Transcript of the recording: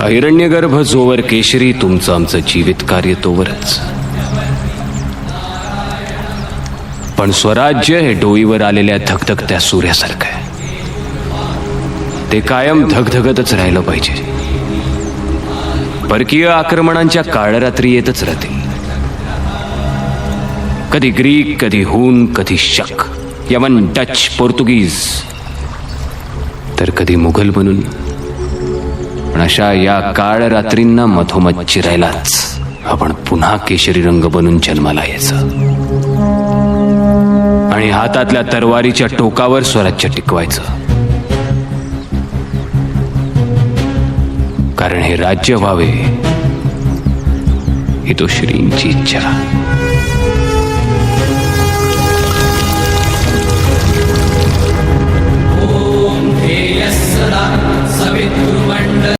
हिरण्यगर्भ जोवर केशरी, तुमचं आमचं जीवित कार्य तोवरच. पण स्वराज्य हे डोईवर आलेल्या धगधगत्या सूर्यासारखं आहे. ते कायम धगधगतच राहिलं पाहिजे. परकीय आक्रमणांच्या काळरात्री येतच राहतील. कधी ग्रीक, कधी हुन, कधी शक, यमन, डच, पोर्तुगीज, तर कधी मुघल बनून. पण अशा या काळरात्रींना मधोमध चिरायलाच आपण पुन्हा केशरी रंग बनून जन्माला यायचं आणि हातातल्या तरवारीच्या टोकावर स्वराज्य टिकवायचं. कारण हे राज्य व्हावे ही तो श्रींची इच्छा. ओम ध्येयः सदा सवितुर्वरेण्यं